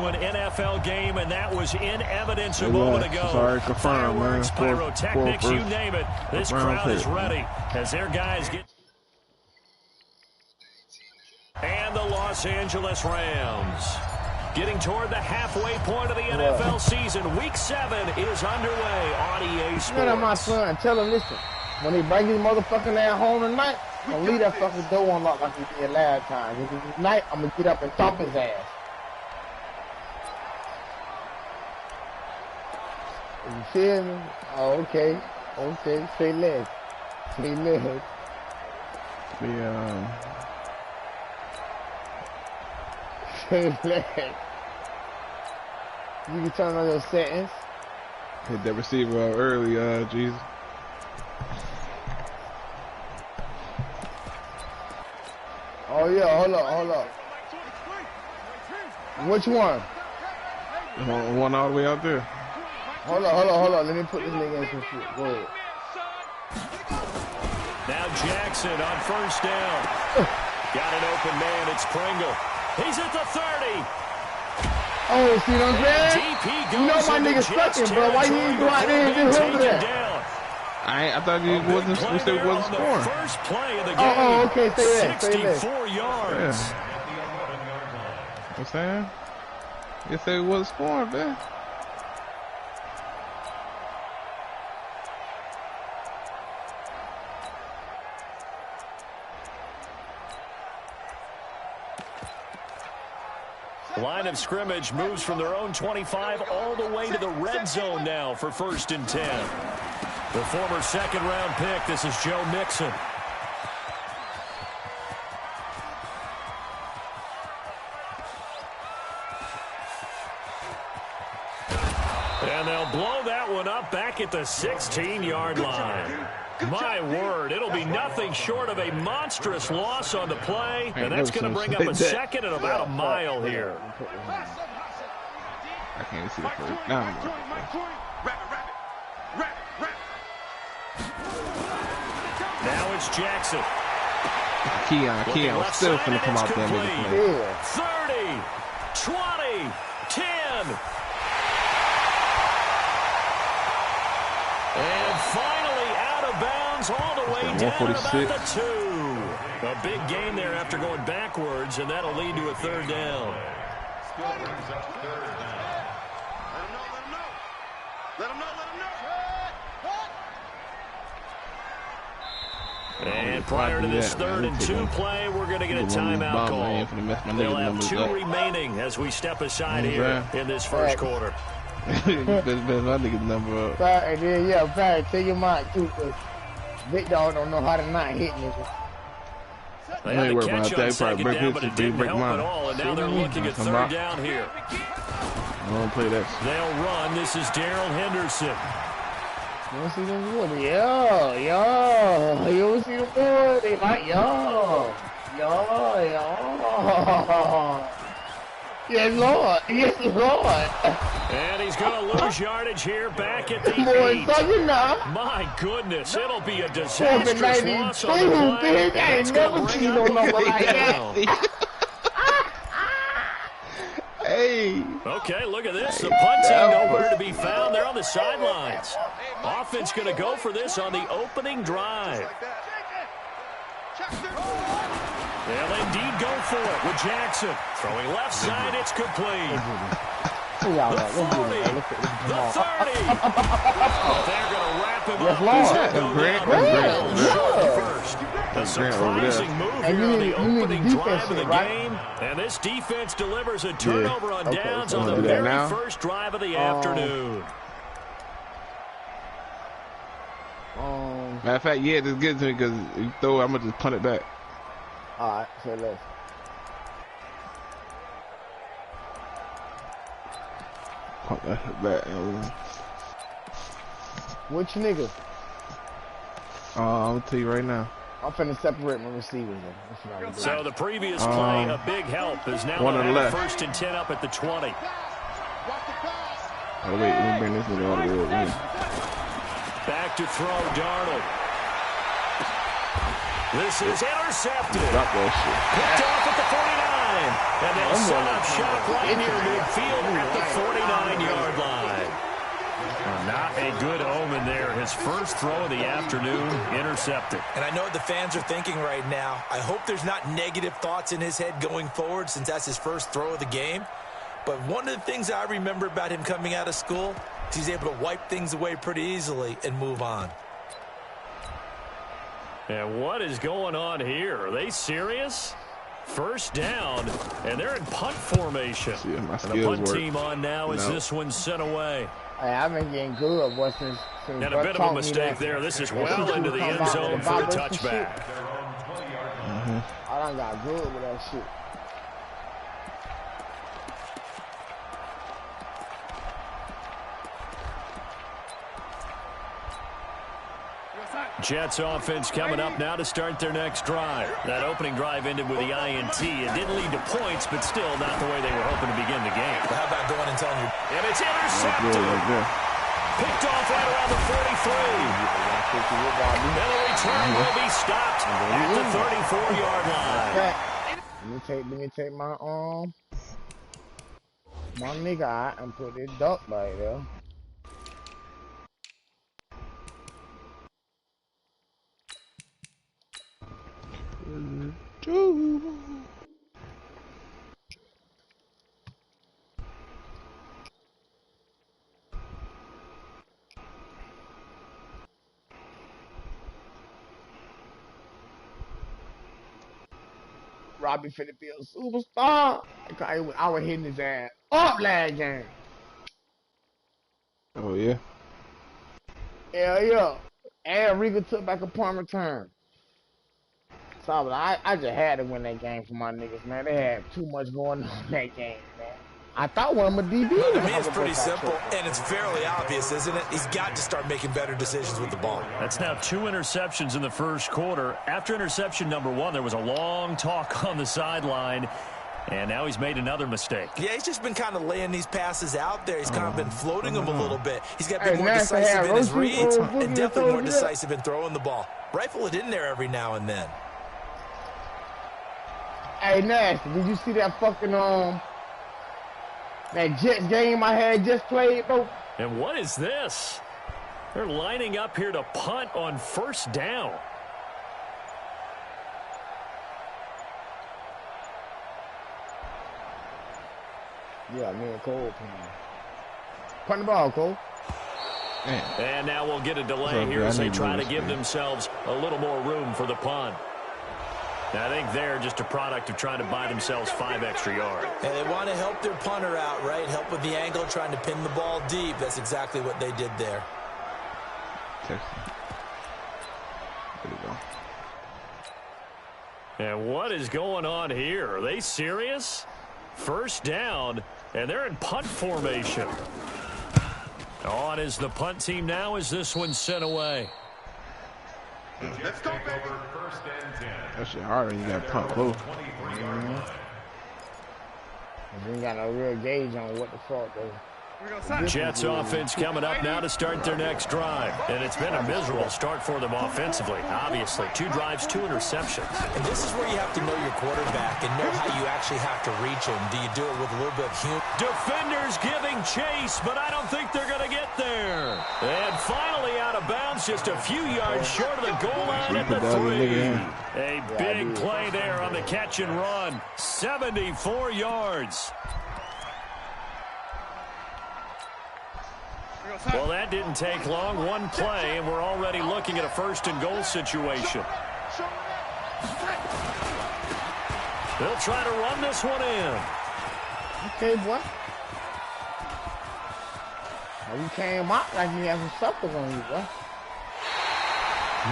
an NFL game, and that was in evidence a moment ago. Sorry, confirmed, man. Pyrotechnics, you name it. This crowd is ready as their guys get. And the Los Angeles Rams getting toward the halfway point of the NFL season. Week 7 is underway on EA Sports. Look at my son. Tell him, listen, when he bring his motherfucking ass home tonight, I'm going to leave that fucking door unlocked like he did last time. Tonight, I'm going to get up and thump his ass. You feel me? Oh, okay. Okay. Say less. Say less. Say less. You can turn on your settings. Hit that receiver out early, Jesus. Oh, yeah. Hold up. Which one? One all the way out there. Hold on. Let me put this nigga in some shit. Go ahead. Now Jackson on first down. Got an open man. It's Pringle. He's at the 30. Oh, see what I'm saying? You know my nigga sucking, bro. Why you ain't go out there and do him that? I thought you wasn't scoring. First play of the game. Oh, okay. Say that. 64 yards. Yeah. What's that? You said it wasn't scoring, man. Line of scrimmage moves from their own 25 all the way to the red zone now for 1st and 10. The former second-round pick, this is Joe Mixon. And they'll blow that one up back at the 16-yard line. My word, it'll be nothing short of a monstrous loss on the play, and that's going to bring up a second and about a mile here. I can't see the first. Now it's Jackson. Keon still finna come out there and make a play. 30, 20, 10. And finally out of bounds all the way down about the 2. A big gain there after going backwards, and that'll lead to a 3rd down. Let him know. And prior to this 3rd and 2 play, we're going to get a timeout call. They'll have 2 remaining as we step aside here in this first quarter. My nigga's number up. And then, take him out, too, because Big Dog don't know how to not hit niggas. They had the catch on second down, but it didn't help at all, and now they're looking at 3rd down here. I don't play that. They'll run. This is Darrell Henderson. You want to see them boys? Yo. You want to see them boys? They like, yo. Yes, Lord. And he's going to lose yardage here back at the 8. My goodness, it'll be a disastrous loss on the play. It's going to bring up a down. Hey. Okay, look at this. The punt team nowhere to be found. They're on the sidelines. Offense going to go for this on the opening drive. They'll indeed go for it with Jackson. Throwing left side, it's complete. The 40, the 30. They're going to wrap him up. A surprising move here on the opening drive of the game. And this defense delivers a turnover on downs on the very first drive of the afternoon. Matter of fact, just get it to me because you throw it, I'm going to just punt it back. All right, say less. Punt that back. Which nigga? I'm going to tell you right now. I'm finna separate my receivers. So the previous play, a big help, is now on the left. 1st and 10 up at the 20. Oh, wait, let me bring this nigga all the way up. Back to throw, Darnold. This is intercepted. Drop that shit. Picked off at the 49. And they'll set up shop right near midfield first throw of the afternoon, intercepted. And I know what the fans are thinking right now. I hope there's not negative thoughts in his head going forward since that's his first throw of the game. But one of the things I remember about him coming out of school is he's able to wipe things away pretty easily and move on. And what is going on here? Are they serious? First down, and they're in punt formation. Yeah, and the punt team on now as this one's sent away. Hey, I've been getting good, boy, since and a bit of a mistake there. This is well into the end zone for the touchback. I done got good with that shit. Jets offense coming up now to start their next drive. That opening drive ended with the INT. It didn't lead to points, but still not the way they were hoping to begin the game. How about going and telling you? And it's intercepted. Picked off right around the 43. And the return will be stopped at the 34-yard line. Let me take my nigga out and put this duck right there. Robbie finna be a superstar. I was hitting his ass up last game. Oh, yeah? Hell yeah. And Riga took back a punt return. So I just had to win that game for my niggas, man. They had too much going on in that game, man. I thought one of my DBs. To me, it's pretty simple, and it's fairly obvious, isn't it? He's got to start making better decisions with the ball. That's now 2 interceptions in the first quarter. After interception number 1, there was a long talk on the sideline, and now he's made another mistake. Yeah, he's just been kind of laying these passes out there. He's kind of been floating them a little bit. He's got to be more decisive in his reads and definitely more decisive in throwing the ball. Rifle it in there every now and then. Hey, Nasty, did you see that fucking, that Jets game I had just played, bro? And what is this? They're lining up here to punt on first down. Yeah, me and Cole playing. Punt the ball, Cole. Man. And now we'll get a delay here as they try to give themselves a little more room for the punt. I think they're just a product of trying to buy themselves 5 extra yards. And they want to help their punter out, right? Help with the angle, trying to pin the ball deep. That's exactly what they did there. There you go. And what is going on here? Are they serious? First down, and they're in punt formation. On is the punt team now as this one's sent away. Let's go, baby. First and 10. That shit hard when you got punt close. We ain't got no real gauge on what the fuck, though. Jets offense coming up now to start their next drive. And it's been a miserable start for them offensively. Obviously, 2 drives, 2 interceptions. And this is where you have to know your quarterback and know how you actually have to reach him. Do you do it with a little bit of humor? Defenders giving chase, but I don't think they're going to get there. And finally out of bounds, just a few yards short of the goal line at the 3. A big play there on the catch and run. 74 yards. Well, that didn't take long. 1 play, and we're already looking at a first-and-goal situation. They'll try to run this one in. Okay, boy. Well, you came out like you had some suckers on you, boy.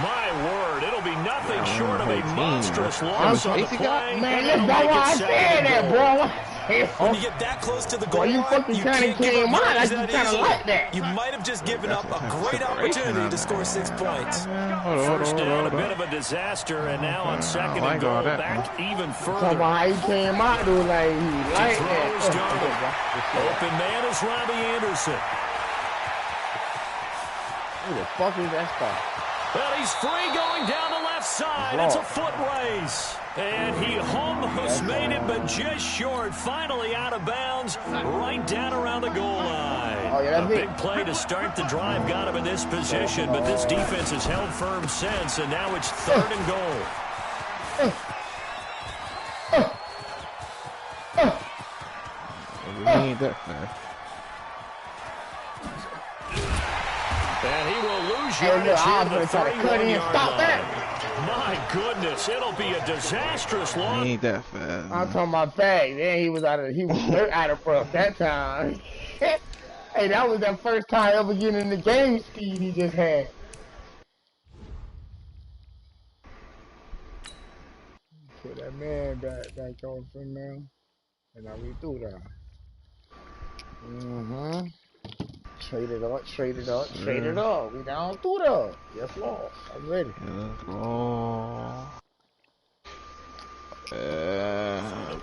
My word, it'll be nothing short of a monstrous loss on the play. Man, that's why I said that, bro. When you get that close to the goal you line, you can't give up I that just kind of like that. You might have just given up a great opportunity to score 6 points. First down, a bit of a disaster, and now on second and goal, back even further. Talking about how he came out, dude, like he like that. Open man is Robbie Anderson. Who the fuck is that stuff? Well, he's free going down the left side. It's a foot race. And he almost made it, but just short. Finally out of bounds, right down around the goal line. Oh, yeah, A that's big it. play to start the drive got him in this position, but this defense has held firm since, and now it's 3rd and goal. He ain't that fast. And he will lose Hey, yardage look, I here was to the going to try to cut in. 31-yard Stop line. that. My goodness, it'll be a disastrous He loss. ain't that fast. I'm talking about fast. Then he was out of breath that time. Hey, that was that first time ever getting in the game speed he just had. Put that man back on for now. And now we do that. Trade it up. We down through there. Yes, Lord. I'm ready.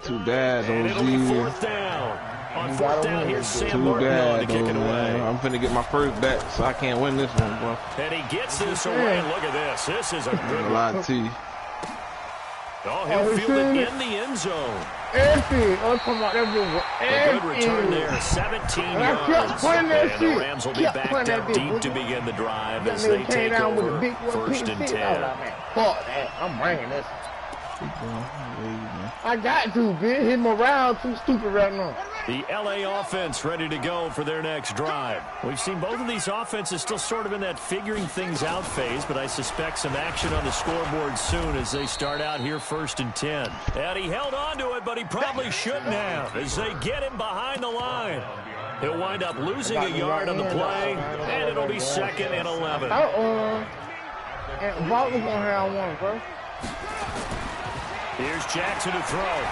Too bad, And it'll be OG. 4th down. On 4th down, here's Sam Too Martin on to bad, kick it though, away. man. I'm finna get my first back, so I can't win this one, bro. And he gets this away. Look at this. This is a good A one. lot to you. Oh, he'll field it in the end zone. Everything. I'm talking about everyone. A good return there, 17 yards. And the Rams will be backed up deep to begin the drive as they take over 1st and 10. Fuck that. I'm bringing this. I got to, bitch. Hit him around. Too stupid right now. The LA offense ready to go for their next drive. We've seen both of these offenses still sort of in that figuring things out phase, but I suspect some action on the scoreboard soon as they start out here 1st and 10. And he held on to it, but he probably shouldn't have as they get him behind the line. He'll wind up losing a yard on the play, and it'll be 2nd and 11. And Vault was gonna have one, bro. Here's Jackson to throw.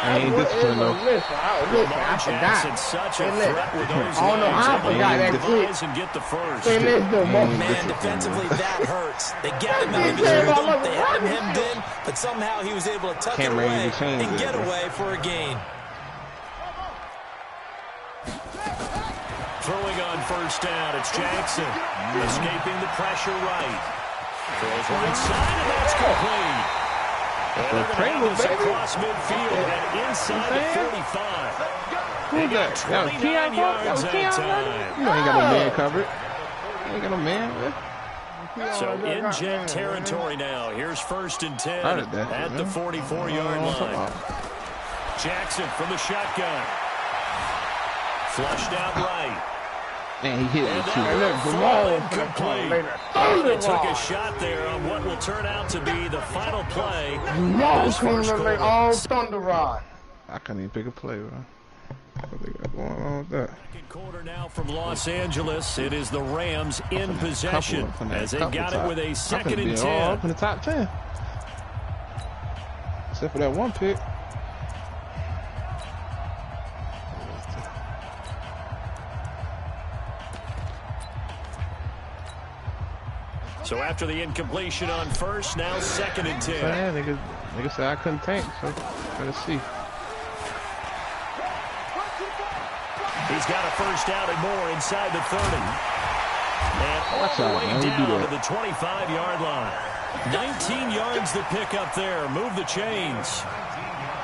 I ain't disciplined though. Listen, I Jackson's forgot. such a threat with those I don't know how I forgot that quick. and get the first. Say let's do more. Man, defensively, that hurts. They got him out of his rhythm. They had him hemmed in, but somehow he was able to tuck it away and get away for a gain. Throwing on 1st down, it's Jackson. Escaping the pressure right. Throws right side, and that's complete. And they're going to have this across midfield and inside the 45. They got 29 yards that time. You know, ain't got no man covered. Ain't got no man. So in jet territory now. Here's 1st and 10 at the 44-yard line. Jackson from the shotgun. Flushed out right. Man, he hit it too. They took a shot there on what will turn out to be the final play. Thunder Rod. I couldn't even pick a play, bro. What they got going on with that? Second quarter now from Los Angeles. It is the Rams in possession as they got it with a 2nd and 10. All up in the top 10. Except for that one pick. So after the incompletion on 1st, now 2nd and 10. Yeah, niggas said I couldn't tank, so gotta see. He's got a 1st down and more inside the 30. And all the way down to the 25-yard line. 19 yards to pick up there. Move the chains.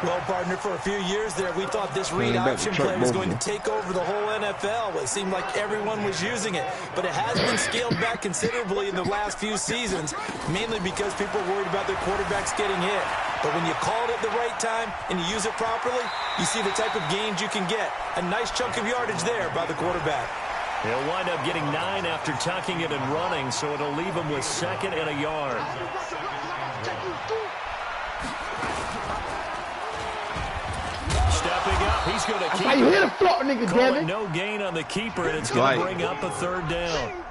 Well, partner, for a few years there, we thought this read option play was going to take over the whole NFL. It seemed like everyone was using it, but it has been scaled back considerably in the last few seasons, mainly because people are worried about their quarterbacks getting hit. But when you call it at the right time and you use it properly, you see the type of gains you can get. A nice chunk of yardage there by the quarterback. He'll wind up getting 9 after tucking it and running, so it'll leave him with 2nd and a yard. Stepping up, he's going to keep it. You hit a floor, nigga, Call it no gain on the keeper, and it's going to bring up a 3rd down.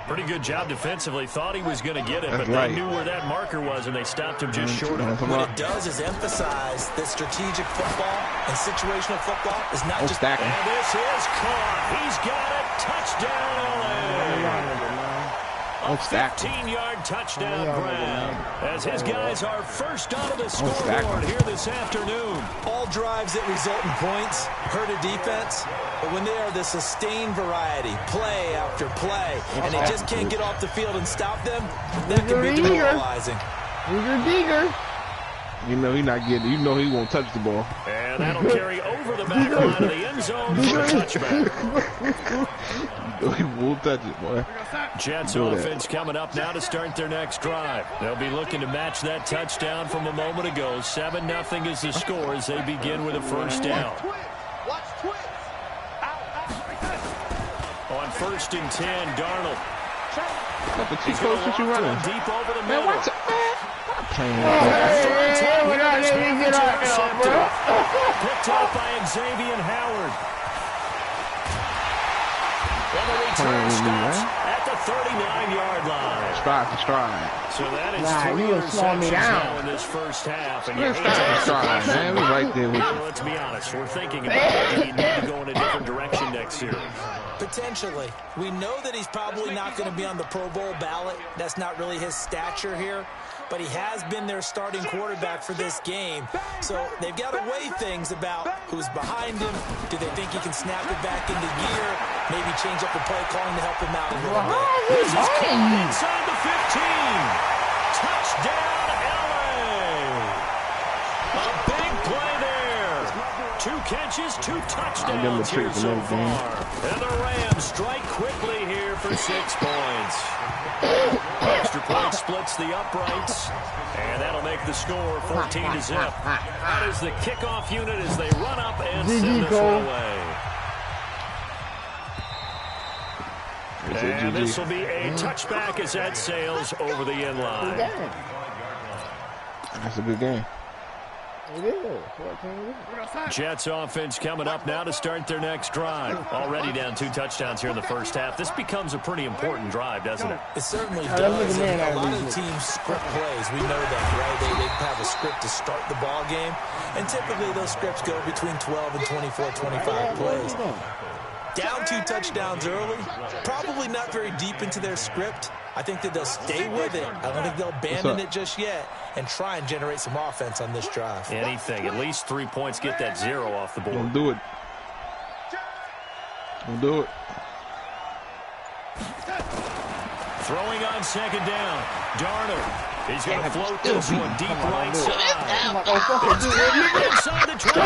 Pretty good job defensively. Thought he was going to get it, but they knew where that marker was, and they stopped him just short of it. What it does is emphasize that strategic football and situational football is not just... And this is caught. He's got it. Touchdown, LA. A 15-yard touchdown grab as his guys are first onto the scoreboard here this afternoon. All drives that result in points hurt a defense, but when they are the sustained variety, play after play, and they just can't get off the field and stop them, that can be demoralizing. Digger. You know he's not getting. You know he won't touch the ball. And that'll carry over maneuver the back line of the end zone for a touchback. He won't touch it, boy. Jets offense coming up now to start their next drive. They'll be looking to match that touchdown from a moment ago. 7-0 is the score as they begin with a first down. On 1st and 10, Darnold. He's going to you running. Deep over the middle. Man, watch it, man. Playing with Picked off by Xavier Howard. And the return stops at the 39-yard line. Stride. So that is 3 interceptions now in this first half. And Stride, man. We right there with you. Let's be honest. We're thinking about whether you need to go in a different direction next series. Potentially. We know that he's probably not going to be on the Pro Bowl ballot. That's not really his stature here. But he has been their starting quarterback for this game. So they've got to weigh things about who's behind him. Do they think he can snap it back into gear? Maybe change up the play calling to help him out a little bit. This is caught inside the 15. Touchdown, LA. A big play there. 2 catches, 2 touchdowns here so far. And the Rams strike quickly here for 6 points. Extra point splits the uprights, and that'll make the score 14-0. That is the kickoff unit as they run up and send this one away. And this will be a touchback as that sails over the end line. That's a good game. It is. 14. Jets offense coming up now to start their next drive. Already down 2 touchdowns here in the first half. This becomes a pretty important drive, doesn't it? It certainly does. And a lot of teams script plays. We know that, right? They have a script to start the ball game. And typically those scripts go between 12 and 24, 25 plays. Down 2 touchdowns early. Probably not very deep into their script. I think that they'll stay with it. I don't think they'll abandon it just yet and try and generate some offense on this drive. Anything. At least 3 points. Get that 0 off the board. Don't do it. Don't do it. Throwing on 2nd down. Darnold. He's going to float this one deep right side. Inside the 25.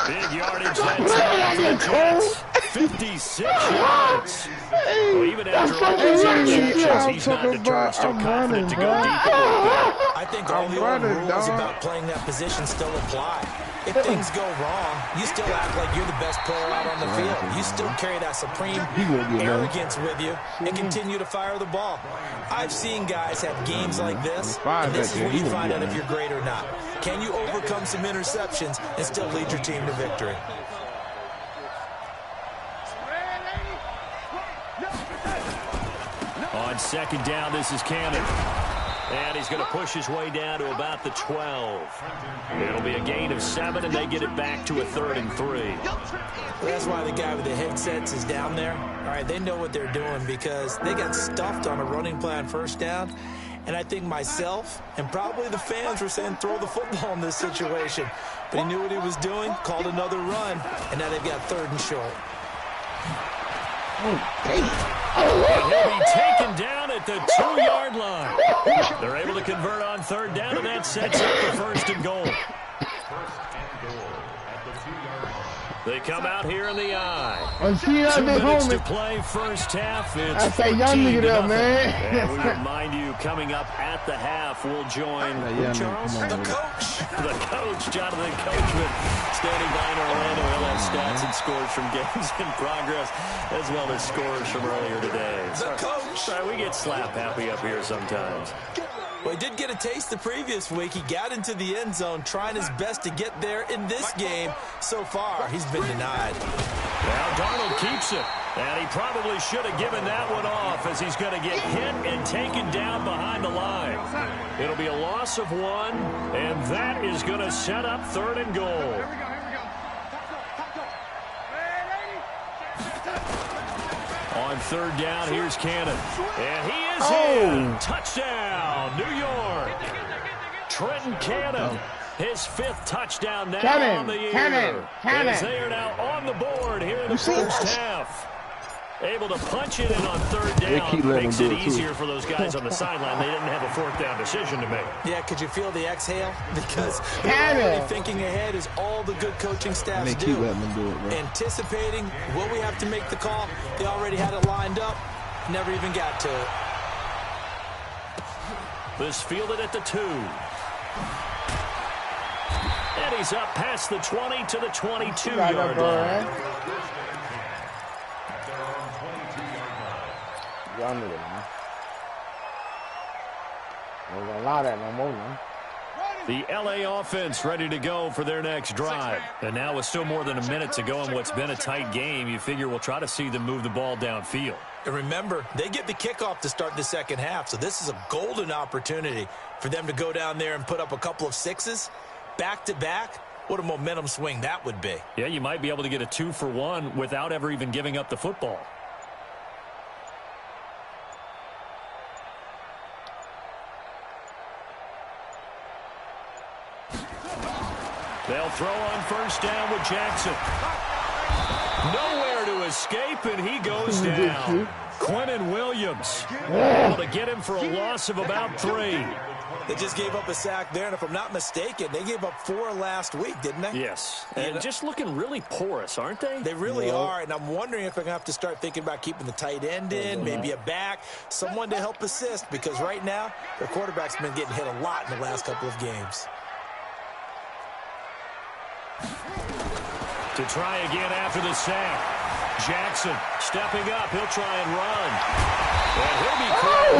Big yardage that time for the Jets. 56 yards. Well, even after all these interceptions, he's not deterred, still confident to go deep. I think all the old rules about playing that position still apply. If things go wrong, you still act like you're the best player out on the field. You still carry that supreme arrogance with you and continue to fire the ball. I've seen guys have games like this, and this is where you find out if you're great or not. Can you overcome some interceptions and still lead your team to victory? On 2nd down, this is Cannon. And he's going to push his way down to about the 12. It'll be a gain of 7, and they get it back to a 3rd and 3. That's why the guy with the headsets is down there. All right, they know what they're doing because they got stuffed on a running play on 1st down. And I think myself and probably the fans were saying throw the football in this situation. But he knew what he was doing, called another run, and now they've got 3rd and short. And he'll be taken down at the 2-yard line. They're able to convert on 3rd down, and that sets up the 1st and goal. They come out here in the eye. 2 minutes to play first half. It's 14-0. And we remind you, coming up at the half, we'll join Charles, the coach. The coach, Jonathan Coachman, standing by in Orlando. He'll have stats and scores from games in progress, as well as scores from earlier today. The coach. Sorry, we get slap happy up here sometimes. Well, he did get a taste the previous week. He got into the end zone, trying his best to get there in this game. So far, he's been denied. Now Darnold keeps it, and he probably should have given that one off as he's going to get hit and taken down behind the line. It'll be a loss of 1, and that is going to set up 3rd and goal. On 3rd down, here's Cannon. And he is in. Touchdown, New York. Trenton Cannon. His 5th touchdown now on the year. As they are now on the board here in the first half. Able to punch it in on third down. Makes it easier for those guys on the sideline. They didn't have a fourth down decision to make. Yeah, could you feel the exhale? Because already thinking ahead is all the good coaching staffs do. Keep letting them do it, bro. Anticipating, will we have to make the call? They already had it lined up. Never even got to it. This fielded at the 2. And he's up past the 20 to the 22-yard line. Y'all knew it, man. I ain't gonna allow that no more, man. The LA offense ready to go for their next drive. And now with still more than a minute to go in what's been a tight game, you figure we'll try to see them move the ball downfield. And remember, they get the kickoff to start the second half, so this is a golden opportunity for them to go down there and put up a couple of sixes back-to-back. What a momentum swing that would be. Yeah, you might be able to get a 2-for-1 without ever even giving up the football. They'll throw on first down with Jackson. Nowhere to escape, and he goes down. Quentin Williams able to get him for a loss of about 3. They just gave up a sack there, and if I'm not mistaken, they gave up 4 last week, didn't they? Yes, and just looking really porous, aren't they? They really are, and I'm wondering if they're going to have to start thinking about keeping the tight end in, maybe a back, someone to help assist, because right now, their quarterback's been getting hit a lot in the last couple of games. To try again after the sack. Jackson stepping up. He'll try and run. And he'll be caught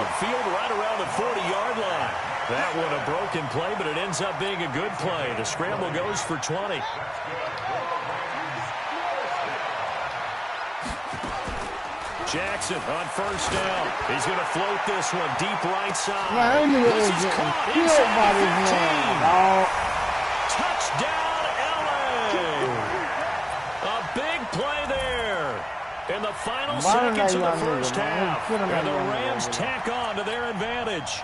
upfield right around the 40-yard line. That one a broken play, but it ends up being a good play. The scramble goes for 20. Jackson on first down. He's going to float this one deep right side. This is caught inside the 15. Touchdown, LA. A big play there in the final seconds of the first half. And the Rams tack on to their advantage.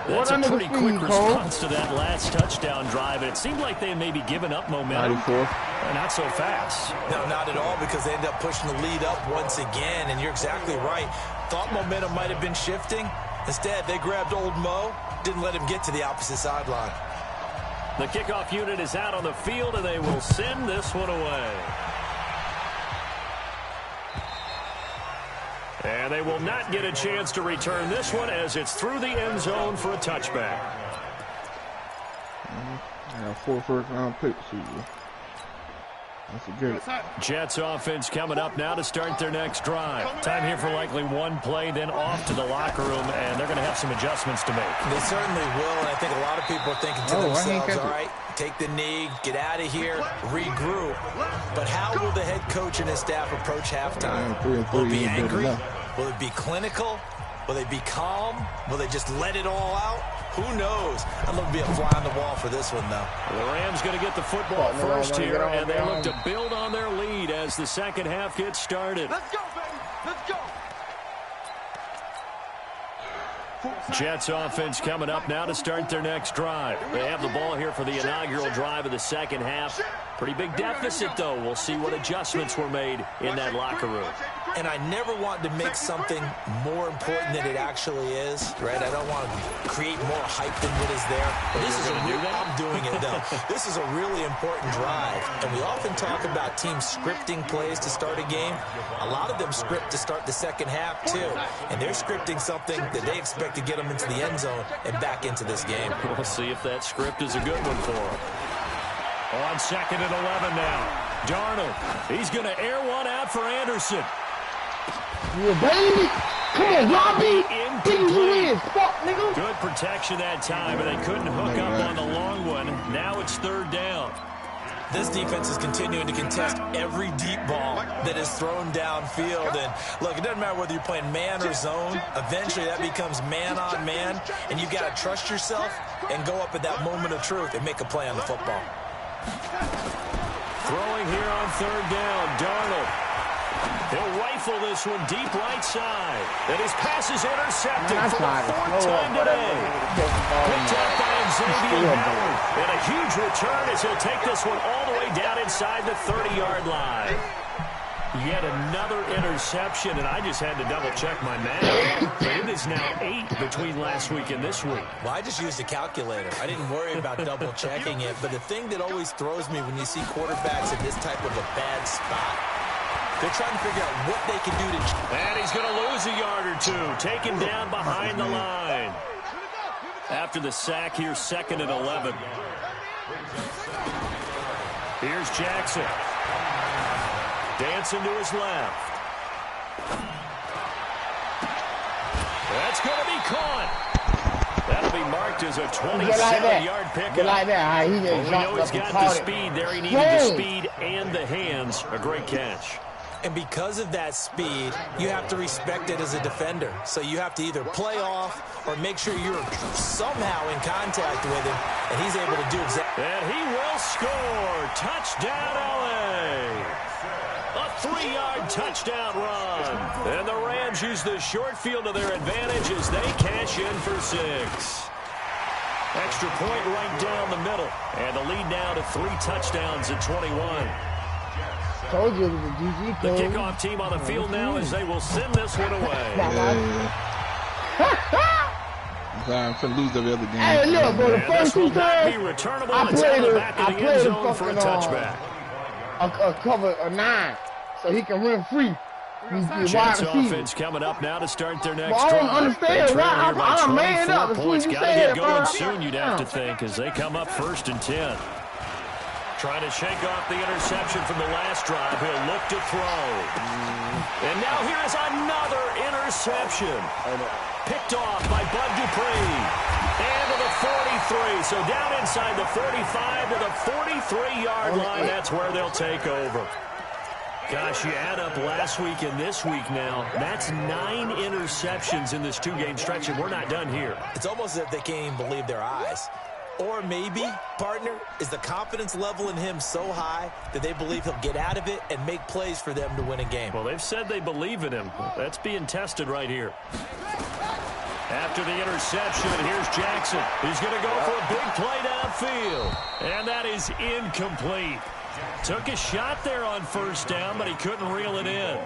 That's a pretty quick response to that last touchdown drive. And it seemed like they had maybe given up momentum. 94. Not so fast. No, not at all, because they end up pushing the lead up once again. And you're exactly right. Thought momentum might have been shifting. Instead, they grabbed old Mo, didn't let him get to the opposite sideline. The kickoff unit is out on the field, and they will send this one away. And they will not get a chance to return this one as it's through the end zone for a touchback. Yeah, 4 first-round picks. That's a good. Jets offense coming up now to start their next drive. Time here for likely one play, then off to the locker room, and they're going to have some adjustments to make. They certainly will, and I think a lot of people are thinking to themselves, all right, take the knee, get out of here, regroup. But how will the head coach and his staff approach halftime? Will it be angry? Will it be clinical? Will they be calm? Will they just let it all out? Who knows? I'm going to be a fly on the wall for this one, though. The Rams going to get the football first here, and they look to build on their lead as the second half gets started. Let's go, baby. Let's go. Jets offense coming up now to start their next drive. They have the ball here for the inaugural drive of the second half. Pretty big deficit, though. We'll see what adjustments were made in that locker room. And I never want to make something more important than it actually is, right? I don't want to create more hype than what is there. But this is I'm doing it, though. This is a really important drive. And we often talk about teams scripting plays to start a game. A lot of them script to start the second half, too. And they're scripting something that they expect to get them into the end zone and back into this game. We'll see if that script is a good one for them. On 2nd and 11 now. Darnold, he's going to air one out for Anderson. Yeah, baby. Come on, Robbie. Incomplete. Fuck, nigga. Good protection that time, but they couldn't hook up on the long one. Now it's 3rd down. This defense is continuing to contest every deep ball that is thrown downfield. And, look, it doesn't matter whether you're playing man or zone. Eventually, that becomes man-on-man, and you've got to trust yourself and go up at that moment of truth and make a play on the football. Throwing here on 3rd down, Darnold. He'll rifle this one deep right side. And his pass is intercepted for the 4th time today. Picked up by Xavier Howard. And a huge return as he'll take this one all the way down inside the 30-yard line. Yet another interception, and I just had to double-check my math. But it is now 8 between last week and this week. Well, I just used a calculator. I didn't worry about double-checking it. But the thing that always throws me when you see quarterbacks in this type of a bad spot, they're trying to figure out what they can do to... And he's going to lose a yard or two, taken down behind the line. After the sack here, 2nd and 11. Here's Jackson. Dancing to his left. That's going to be caught. That'll be marked as a 27-yard pickup. Get like that. He just we know he's got the speed there. He needed the speed and the hands. A great catch. And because of that speed, you have to respect it as a defender. So you have to either play off or make sure you're somehow in contact with him, and he's able to do exactly. And he will score. Touchdown, LA. A 3-yard touchdown run. And the Rams use the short field to their advantage as they cash in for 6. Extra point right down the middle. And the lead now to 3 touchdowns at 21. Told you it was a GG. The kickoff team on the field now as they will send this one away. I'm finna lose every other game. Hey, look, bro, the first 2 times, I played the fucking touchback. A cover, a 9, so he can run free. Jets offense coming up now to start their next drive. I don't understand why I'm man up. Points got to get going soon, you'd have to think, as they come up 1st and 10. Trying to shake off the interception from the last drive. He'll look to throw. And now here is another interception. Picked off by Bud Dupree. And to the 43. So down inside the 45 to the 43-yard line. That's where they'll take over. Gosh, you add up last week and this week now. That's 9 interceptions in this 2-game stretch, and we're not done here. It's almost as if they can't even believe their eyes. Or maybe, partner, is the confidence level in him so high that they believe he'll get out of it and make plays for them to win a game. Well, they've said they believe in him. That's being tested right here. After the interception, here's Jackson. He's going to go for a big play downfield. And that is incomplete. Took a shot there on 1st down, but he couldn't reel it in.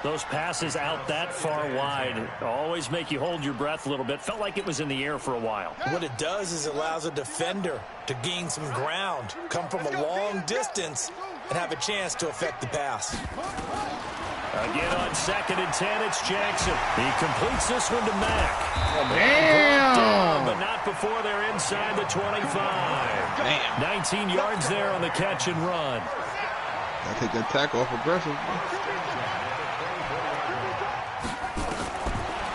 Those passes out that far wide always make you hold your breath a little bit. Felt like it was in the air for a while. What it does is it allows a defender to gain some ground, come from a long distance, and have a chance to affect the pass. Again on 2nd and 10, it's Jackson. He completes this one to Mack. Damn! But not before they're inside the 25. Damn. 19 yards there on the catch and run. I take that tackle off aggressive.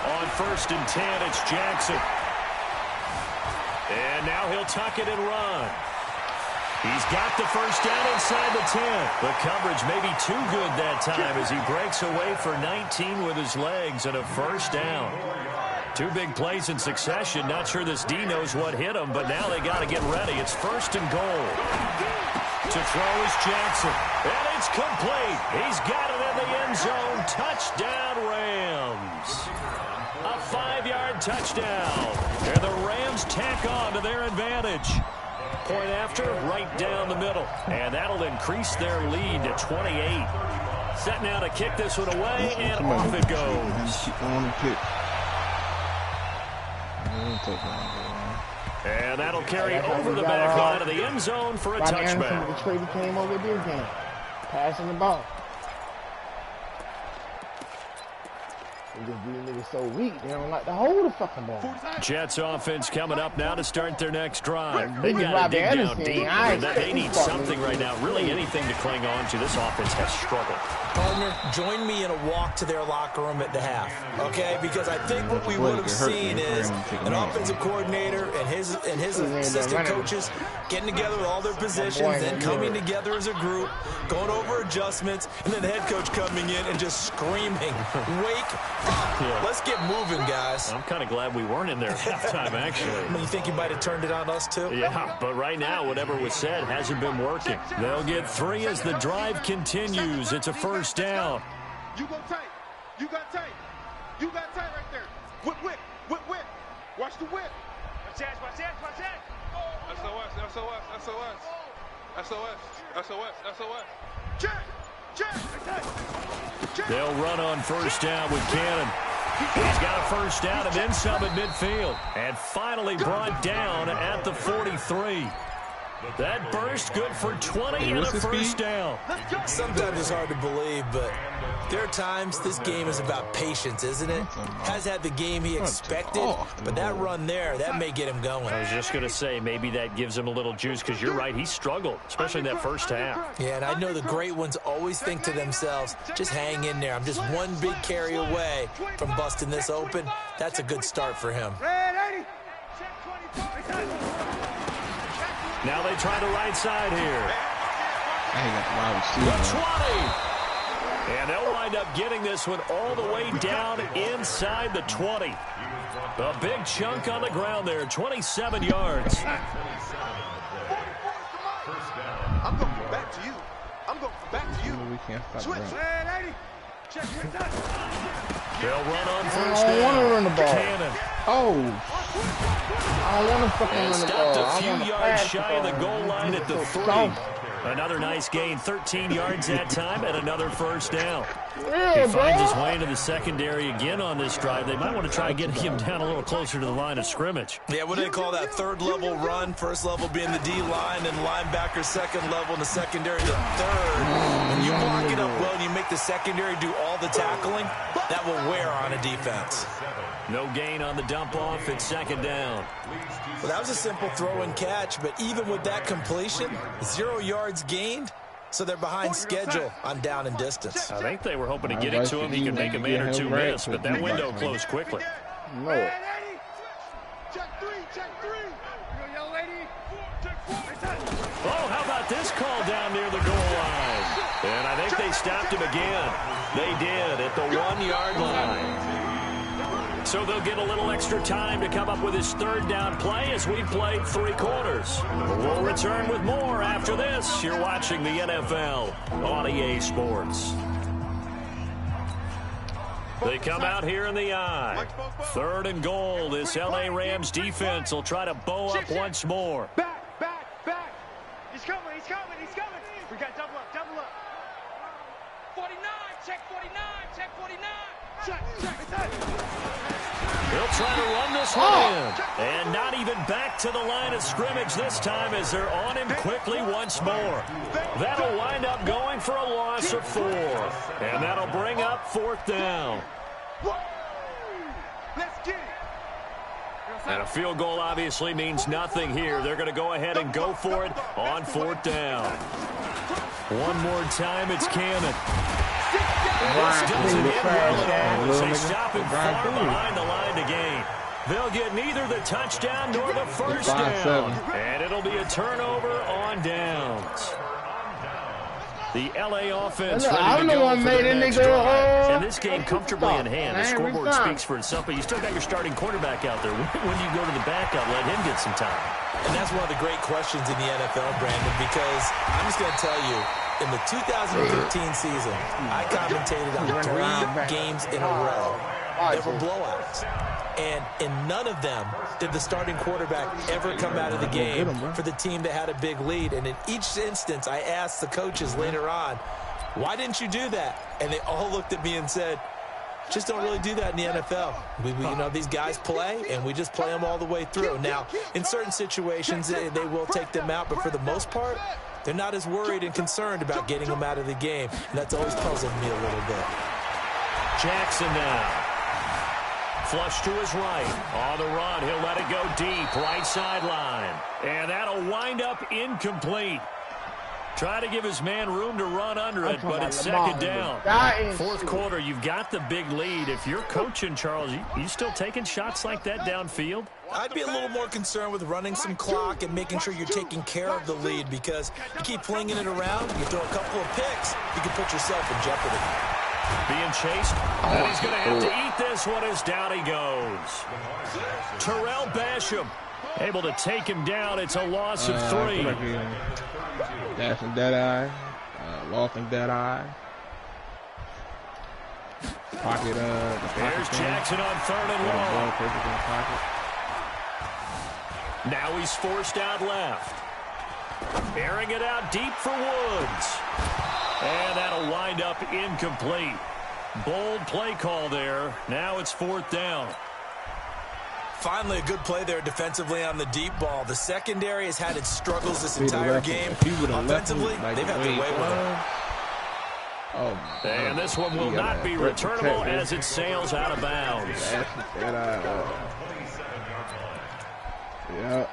On 1st and 10, it's Jackson. And now he'll tuck it and run. He's got the 1st down inside the 10. The coverage may be too good that time as he breaks away for 19 with his legs and a 1st down. 2 big plays in succession. Not sure this D knows what hit him, but now they got to get ready. It's 1st and goal. To throw is Jackson. And it's complete. He's got it in the end zone. Touchdown, Rams. A 5-yard touchdown. And the Rams tack on to their advantage. Point after, right down the middle. And that'll increase their lead to 28. Set now to kick this one away, and off it goes. And that'll carry over the back line of the end zone for a touchback. The trade came over this game. Passing the ball. These niggas so weak, they don't like to hold the fucking ball. Jets offense coming up now to start their next drive. They Niggas got to dig Robbie down deep. Anderson, They need something right now, really anything to cling on to. This offense has struggled. Partner, join me in a walk to their locker room at the half, okay? Because I think what we would have seen is an offensive coordinator and his assistant coaches getting together with all their positions and coming together as a group, going over adjustments, and then the head coach coming in and just screaming, wake up. Yeah. Let's get moving, guys. I'm kind of glad we weren't in there at halftime, actually. You think you might have turned it on us, too? Yeah, but right now, whatever was said hasn't been working. They'll get 3 as the drive continues. It's a 1st down. You go tight. You got tight. You got tight right there. Whip, whip, whip, whip. Watch the whip. Watch that, watch that, watch that. SOS, SOS, SOS. SOS, SOS, SOS. Check. They'll run on first down with Cannon. He's got a first down and then some at midfield. And finally brought down at the 43. That burst good for 20 and a first down. Sometimes it's hard to believe, but there are times this game is about patience, isn't it? Has had the game he expected, but that run there, that may get him going. I was just going to say, maybe that gives him a little juice, because you're right, he struggled, especially in that first half. Yeah, and I know the great ones always think to themselves, just hang in there. I'm just one big carry away from busting this open. That's a good start for him. Now they try the right side here. The 20. And they'll wind up getting this one all the way down inside the 20. A big chunk on the ground there, 27 yards. I'm going back to you. I'm going back to you. We can't stop Switch. They'll run on first I don't want to down. run the ball. Cannon. Oh. I don't want to fucking And run the stopped ball. a I few want to yards pass shy of the ball. goal line at the So 3. soft. Another nice gain, 13 yards that time, and another first down. Yeah, He finds his bro. way into the secondary again on this drive. They might want to try getting him down a little closer to the line of scrimmage. Yeah, what do they call that? Third level run. First level being the D-line, and linebacker second level, and the secondary the third. When you block it up well and you make the secondary do all the tackling, that will wear on a defense. No gain on the dump off. It's second down. Well, that was a simple throw and catch, but even with that completion, 0 yards gained, so they're behind schedule on down and distance. I think they were hoping to get it to him. He could make a man or two miss, but that window closed quickly. No. Check three. Yo, lady. Oh, how about this call down near the goal line? And I think they stopped him again. They did at the 1 yard line. So they'll get a little extra time to come up with his third down play as we've played 3 quarters. We'll return with more after this. You're watching the NFL on EA Sports. They come out here in the eye. 3rd and goal. This LA Rams defense will try to bow up once more. Back. He's coming. We got double up. 49, check 49. Check. They'll try to run this one in. And not even back to the line of scrimmage this time as they're on him quickly once more. That'll wind up going for a loss of 4. And that'll bring up 4th down. Let's get it. And a field goal obviously means nothing here. They're going to go ahead and go for it on 4th down. One more time, it's Cannon. This doesn't end well at all as they stop him far behind the line to gain. They'll get neither the touchdown nor the first down. And it'll be a turnover on downs. The LA offense ready to go for their next drive. And this game comfortably in hand. The scoreboard speaks for itself, but you still got your starting quarterback out there. When you go to the backup, let him get some time. And that's one of the great questions in the NFL, Brandon, because I'm just going to tell you, in the 2015 season, I commentated on 3 games in a row that were blowouts. And in none of them did the starting quarterback ever come out of the game for the team that had a big lead. And in each instance, I asked the coaches later on, why didn't you do that? And they all looked at me and said, just don't really do that in the NFL. These guys play, and we just play them all the way through. Now, in certain situations, they will take them out, but for the most part, they're not as worried and concerned about getting them out of the game. And that's always puzzled me a little bit. Jackson now. Flush to his right. On the run, he'll let it go deep. Right sideline. And that'll wind up incomplete. Try to give his man room to run under it, but it's second down. 4th quarter, you've got the big lead. If you're coaching, Charles, you still taking shots like that downfield? I'd be a little more concerned with running some clock and making sure you're taking care of the lead, because you keep flinging it around, you throw a couple of picks, you can put yourself in jeopardy. Being chased, and he's going to have to eat this one as down he goes. Terrell Basham able to take him down. It's a loss of 3. Dashing dead eye. Lost in dead eye. Pocket. There's Jackson on 3rd and long. Now he's forced out left. Airing it out deep for Woods. And that'll wind up incomplete. Bold play call there. Now it's 4th down. Finally, a good play there defensively on the deep ball. The secondary has had its struggles this entire game. Offensively, they've had their way with him. Oh, and this one will not be returnable as it sails out of bounds. Yeah.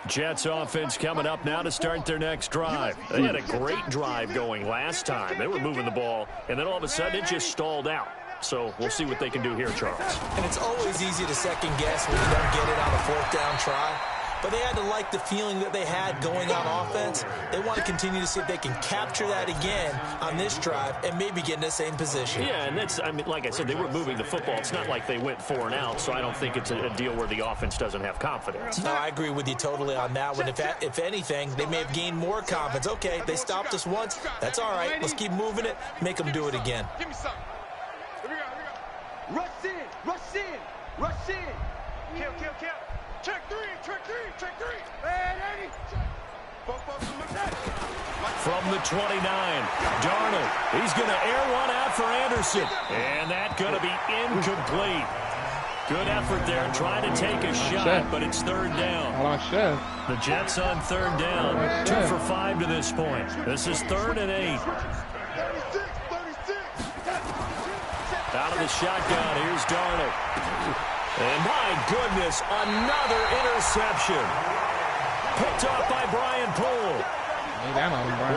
Jets offense coming up now to start their next drive. They had a great drive going last time. They were moving the ball, and then all of a sudden it just stalled out. So we'll see what they can do here, Charles. And it's always easy to second guess when you don't get it on a 4th down try. But they had to like the feeling that they had going on offense. They want to continue to see if they can capture that again on this drive and maybe get in the same position. Yeah, and that's, I mean, like I said, they were moving the football. It's not like they went 4 and out, so I don't think it's a deal where the offense doesn't have confidence. No, I agree with you totally on that one. If anything, they may have gained more confidence. Okay, they stopped us once. That's all right. Let's keep moving it. Make them do it again. Give me some. Here we go. Rush in. Rush in. Rush in. Kill. Check 3. Man, Eddie. From the 29, Darnold. He's going to air one out for Anderson. And that's going to be incomplete. Good effort there trying to take a shot, but it's 3rd down. The Jets on 3rd down. 2 for 5 to this point. This is 3rd and 8. Out of the shotgun, here's Darnold. And my goodness, another interception. Picked off by Brian Poole.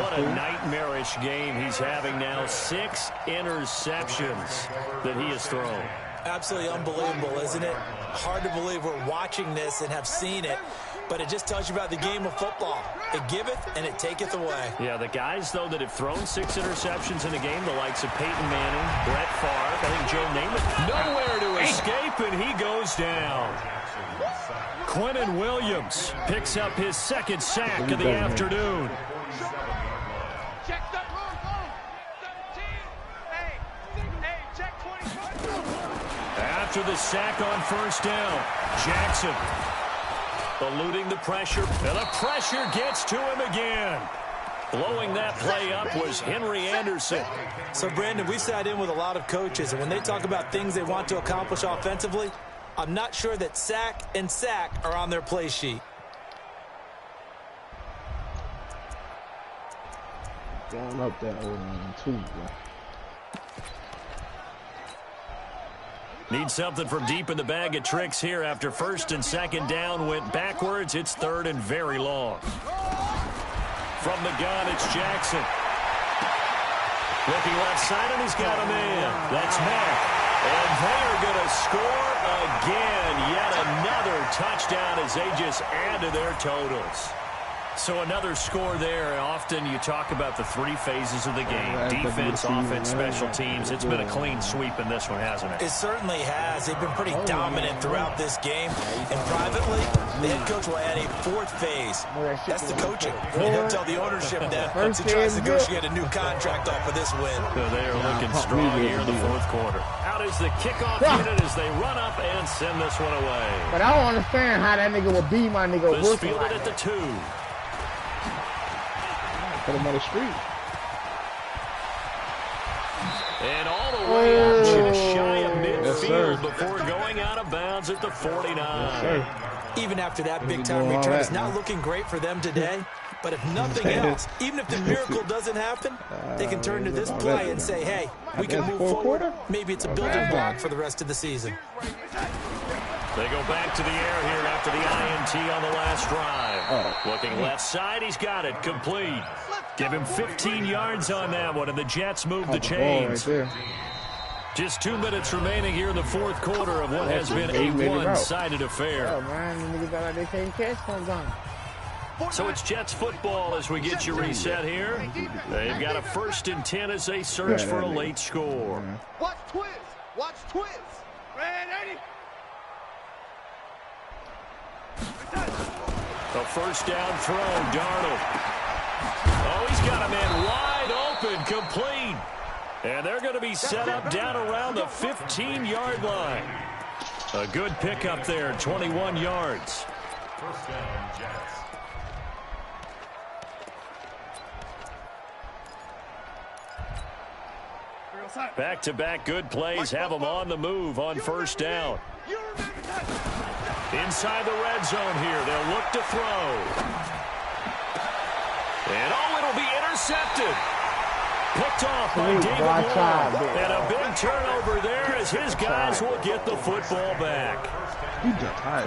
What a nightmarish game he's having now. 6 interceptions that he has thrown. Absolutely unbelievable, isn't it? Hard to believe we're watching this and have seen it, but it just tells you about the game of football. It giveth and it taketh away. Yeah, the guys, though, that have thrown 6 interceptions in a game, the likes of Peyton Manning, Brett Favre, I think Joe Namath, nowhere to escape, and he goes down. Quentin Williams picks up his 2nd sack of the afternoon. After the sack on 1st down, Jackson eluding the pressure, and the pressure gets to him again. Blowing that play up was Henry Anderson. So, Brandon, we sat in with a lot of coaches, and when they talk about things they want to accomplish offensively, I'm not sure that sack and sack are on their play sheet. Going up that old one, too, bro. Need something from deep in the bag of tricks here after 1st and 2nd down went backwards. It's 3rd and very long. From the gun, it's Jackson. Looking left side, and he's got a man. That's Mack. And they are going to score again. Yet another touchdown as they just add to their totals. So another score there. Often you talk about the 3 phases of the game. Defense, offense, special teams. It's been a clean sweep in this one, hasn't it? It certainly has. They've been pretty dominant throughout this game. And privately, the head coach will add a 4th phase. That's the coaching. He'll tell the ownership that once he tries to negotiate a new contract off of this win. So they are looking strong here in the 4th quarter. Out is the kickoff unit as they run up and send this one away. But I don't understand how that nigga will beat my nigga. This fielded at the 2. Put him on the street. And all the way out just shy of midfield before going out of bounds at the 49. Even after that big-time return, it's not looking great for them today. But if nothing else, even if the miracle doesn't happen, they can turn to this play and say, hey, we can move forward. Maybe it's a building block for the rest of the season. They go back to the air here after the INT on the last drive. Looking left side, he's got it, complete. Give him 15 yards on that one, and the Jets move the chains. Just 2 minutes remaining here in the 4th quarter of what has been a one-sided affair. Oh, man, the niggas got like they can't catch sometimes. So it's Jets football as we get you reset here. They've got a 1st and 10 as they search for a late score. Watch Twiz. Watch Twiz. Ready? A 1st down throw, Darnold. Oh, he's got a man wide open, complete. And they're going to be set up down around the 15-yard line. A good pickup there, 21 yards. 1st down, Jets. Back-to-back good plays have them on the move on first down. Inside the red zone here. They'll look to throw. And it'll be intercepted. Picked off by David Long. And a big turnover there as his guys will get the football back.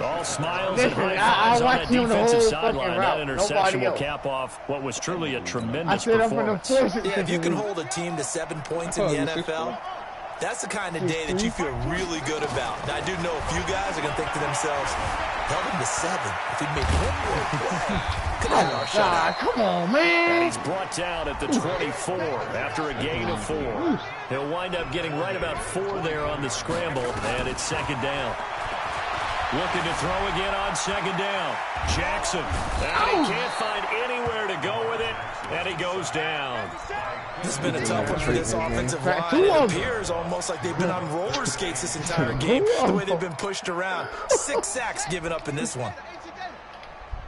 All smiles and high fives on that defensive sideline. That interception will cap off what was truly a tremendous performance. Yeah, if you can hold a team to 7 points in the NFL, that's the kind of day that you feel really good about. Now, I do know a few guys are going to think to themselves, held him to 7. If he'd made one more play, could have had our shot. Come on, man. And he's brought down at the 24 after a gain of 4. He'll wind up getting right about 4 there on the scramble, and it's second down. Looking to throw again on second down. Jackson. And he can't find anywhere to go with it, and he goes down. This has been a tough one for this offensive line. It appears almost like they've been on roller skates this entire game, the way they've been pushed around. 6 sacks given up in this one.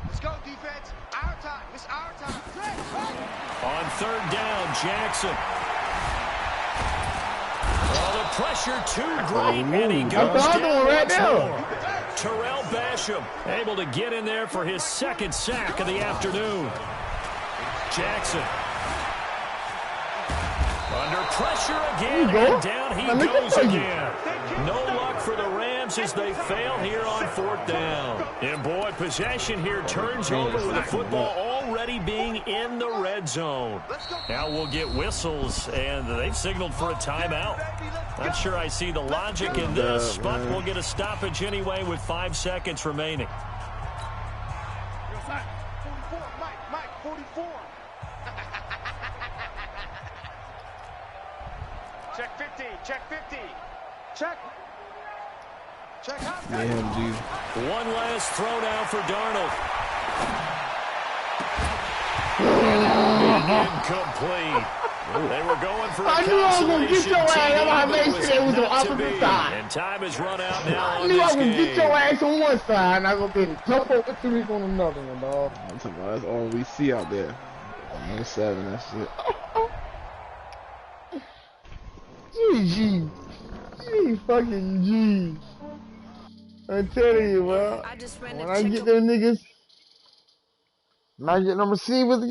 Let's go, defense. Our time. It's our time. On third down, Jackson. Oh, the pressure too great, and he goes down once more. Terrell Basham able to get in there for his second sack of the afternoon. Jackson. Under pressure again, and down he goes again. No luck for the Rams as they fail here on fourth down. And boy, possession here turns over with the football already being in the red zone. Now we'll get whistles, and they've signaled for a timeout. Not sure I see the logic in this, but we'll get a stoppage anyway with 5 seconds remaining. 44, Mike, 44. Check 50, check 50. Check. Check out. One last throw down for Darnold. Incomplete. They were going for a consolation and time has run out now on this game. I knew I would get your ass on one side, and I was going to jump over 3 on another one, dog. I'm talking about that's all we see out there. Number 7, that's it. GG. G fucking G. I'm telling you, bro. When I get them niggas, when I get them receivers,